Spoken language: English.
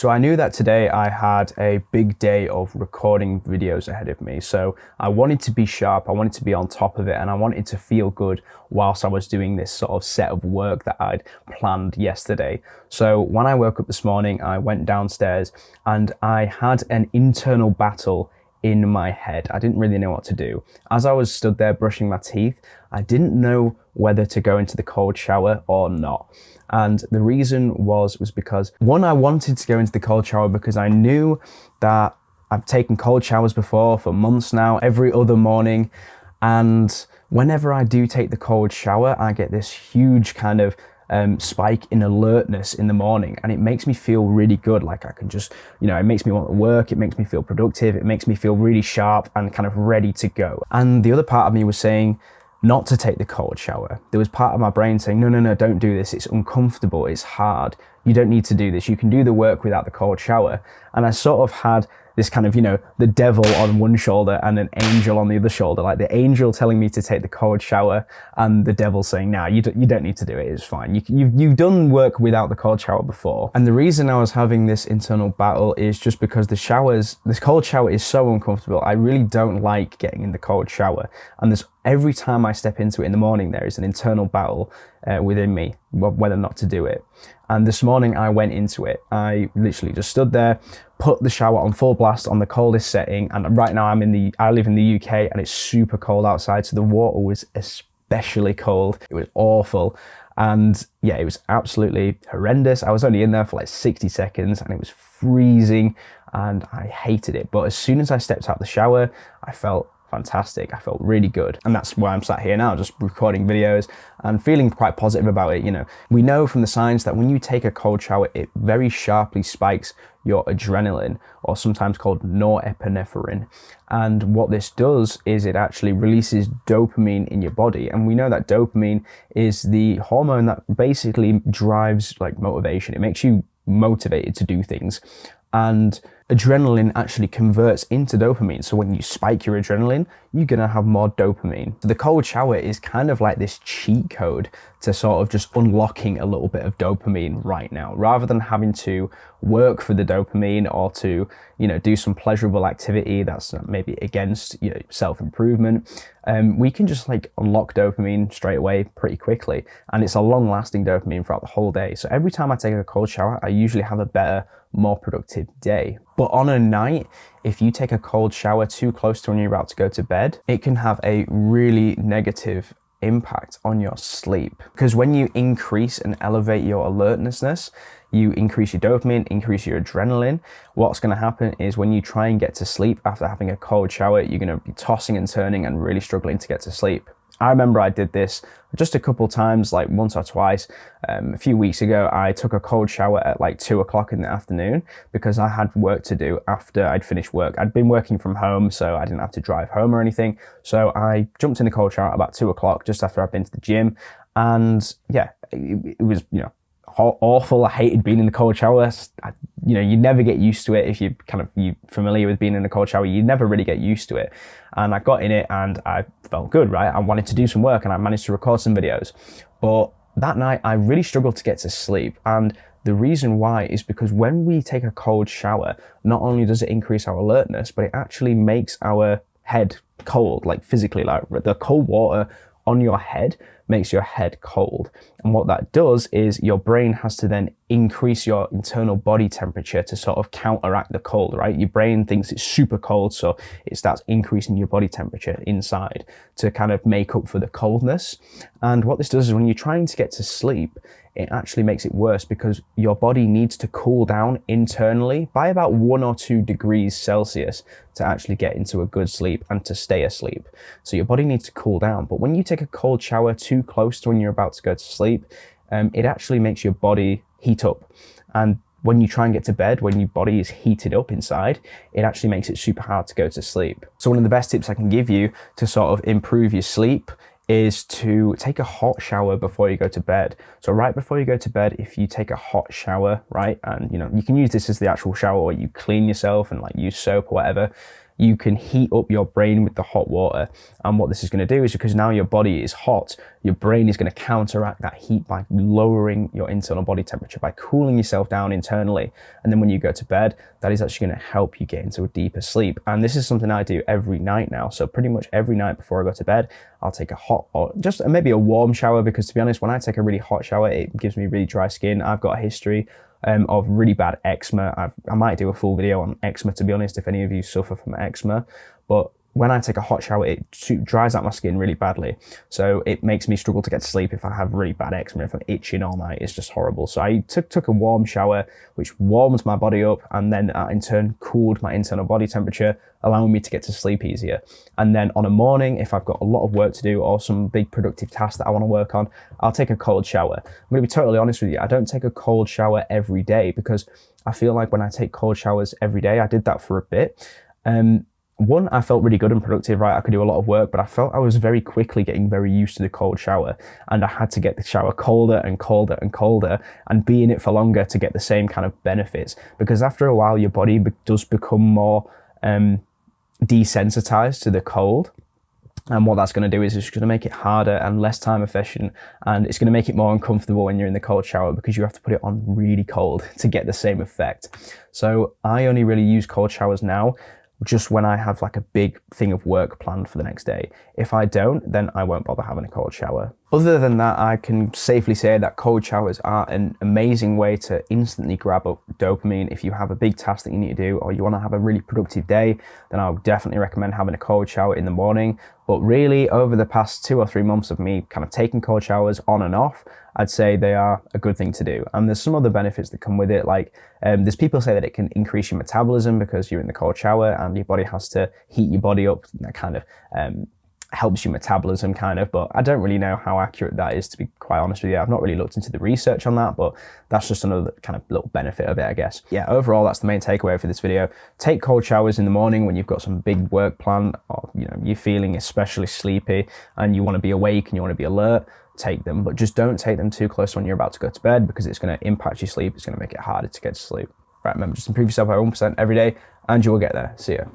So I knew that today I had a big day of recording videos ahead of me. So I wanted to be sharp, I wanted to be on top of it, and I wanted to feel good whilst I was doing this sort of set of work that I'd planned yesterday. So when I woke up this morning, I went downstairs and I had an internal battle in my head. I didn't really know what to do. As I was stood there brushing my teeth, I didn't know whether to go into the cold shower or not. And the reason was because one, I wanted to go into the cold shower because I knew that I've taken cold showers before for months now, every other morning. And whenever I do take the cold shower, I get this huge kind of spike in alertness in the morning, and it makes me feel really good. Like I can just, it makes me want to work, it makes me feel productive, it makes me feel really sharp and kind of ready to go. And the other part of me was saying not to take the cold shower. There was part of my brain saying, no, don't do this. It's uncomfortable, it's hard. You don't need to do this. You can do the work without the cold shower. And I sort of had this kind of, the devil on one shoulder and an angel on the other shoulder, like the angel telling me to take the cold shower and the devil saying, nah, you don't need to do it, it's fine. You've done work without the cold shower before. And the reason I was having this internal battle is just because this cold shower is so uncomfortable. I really don't like getting in the cold shower. And every time I step into it in the morning, there is an internal battle within me, whether or not to do it. And this morning I went into it. I literally just stood there, put the shower on full blast on the coldest setting. And right now I live in the UK and it's super cold outside. So the water was especially cold. It was awful. And yeah, it was absolutely horrendous. I was only in there for like 60 seconds and it was freezing and I hated it. But as soon as I stepped out the shower, I felt fantastic. I felt really good. And that's why I'm sat here now, just recording videos and feeling quite positive about it. We know from the science that when you take a cold shower, it very sharply spikes your adrenaline, or sometimes called norepinephrine. And what this does is it actually releases dopamine in your body. And we know that dopamine is the hormone that basically drives like motivation. It makes you motivated to do things. And adrenaline actually converts into dopamine. So when you spike your adrenaline, you're gonna have more dopamine. So the cold shower is kind of like this cheat code to sort of just unlocking a little bit of dopamine right now, rather than having to work for the dopamine or to, do some pleasurable activity that's maybe against self-improvement. We can just like unlock dopamine straight away pretty quickly. And it's a long-lasting dopamine throughout the whole day. So every time I take a cold shower, I usually have a better, more productive day. But on a night, if you take a cold shower too close to when you're about to go to bed, it can have a really negative impact on your sleep. Because when you increase and elevate your alertness, you increase your dopamine, increase your adrenaline. What's going to happen is when you try and get to sleep after having a cold shower, you're going to be tossing and turning and really struggling to get to sleep. I remember I did this just a couple times, like once or twice. A few weeks ago, I took a cold shower at like 2:00 in the afternoon because I had work to do after I'd finished work. I'd been working from home, so I didn't have to drive home or anything. So I jumped in the cold shower at about 2:00, just after I'd been to the gym. And yeah, it was, awful. I hated being in the cold shower. You never get used to it. If you familiar with being in a cold shower, you never really get used to it. And I got in it and I felt good, right? I wanted to do some work and I managed to record some videos. But that night I really struggled to get to sleep. And the reason why is because when we take a cold shower, not only does it increase our alertness, but it actually makes our head cold, like physically, like the cold water on your head makes your head cold. And what that does is your brain has to then increase your internal body temperature to sort of counteract the cold, right? Your brain thinks it's super cold, so it starts increasing your body temperature inside to kind of make up for the coldness. And what this does is when you're trying to get to sleep, it actually makes it worse because your body needs to cool down internally by about 1 or 2 degrees Celsius to actually get into a good sleep and to stay asleep. So your body needs to cool down. But when you take a cold shower too close to when you're about to go to sleep, it actually makes your body heat up. And when you try and get to bed, when your body is heated up inside, it actually makes it super hard to go to sleep. So one of the best tips I can give you to sort of improve your sleep is to take a hot shower before you go to bed. So right before you go to bed, if you take a hot shower, right, and you can use this as the actual shower, or you clean yourself and like use soap or whatever, you can heat up your brain with the hot water. And what this is going to do is, because now your body is hot, your brain is going to counteract that heat by lowering your internal body temperature, by cooling yourself down internally. And then when you go to bed, that is actually going to help you get into a deeper sleep. And this is something I do every night now. So pretty much every night before I go to bed, I'll take a hot, or just maybe a warm shower, because to be honest, when I take a really hot shower, it gives me really dry skin. I've got a history of really bad eczema. I might do a full video on eczema, to be honest, if any of you suffer from eczema. But when I take a hot shower, it dries out my skin really badly. So it makes me struggle to get to sleep if I have really bad eczema. If I'm itching all night, it's just horrible. So I took a warm shower, which warms my body up, and then in turn cooled my internal body temperature, allowing me to get to sleep easier. And then on a morning, if I've got a lot of work to do or some big productive task that I want to work on, I'll take a cold shower. I'm going to be totally honest with you. I don't take a cold shower every day, because I feel like when I take cold showers every day, I did that for a bit. One, I felt really good and productive, right? I could do a lot of work, but I felt I was very quickly getting very used to the cold shower, and I had to get the shower colder and colder and colder and be in it for longer to get the same kind of benefits. Because after a while, your body does become more desensitized to the cold. And what that's going to do is it's going to make it harder and less time efficient, and it's going to make it more uncomfortable when you're in the cold shower, because you have to put it on really cold to get the same effect. So I only really use cold showers now just when I have like a big thing of work planned for the next day. If I don't, then I won't bother having a cold shower. Other than that, I can safely say that cold showers are an amazing way to instantly grab up dopamine. If you have a big task that you need to do, or you want to have a really productive day, then I would definitely recommend having a cold shower in the morning. But really, over the past 2 or 3 months of me kind of taking cold showers on and off, I'd say they are a good thing to do. And there's some other benefits that come with it. Like there's people say that it can increase your metabolism because you're in the cold shower and your body has to heat your body up. That kind of helps your metabolism kind of, but I don't really know how accurate that is, to be quite honest with you. I've not really looked into the research on that, but that's just another kind of little benefit of it, I guess. Yeah, overall, that's the main takeaway for this video. Take cold showers in the morning when you've got some big work planned, or you're feeling especially sleepy and you want to be awake and you want to be alert. Take them, but just don't take them too close when you're about to go to bed, because it's going to impact your sleep. It's going to make it harder to get to sleep. Right, remember, just improve yourself by 1% every day and you will get there. See ya.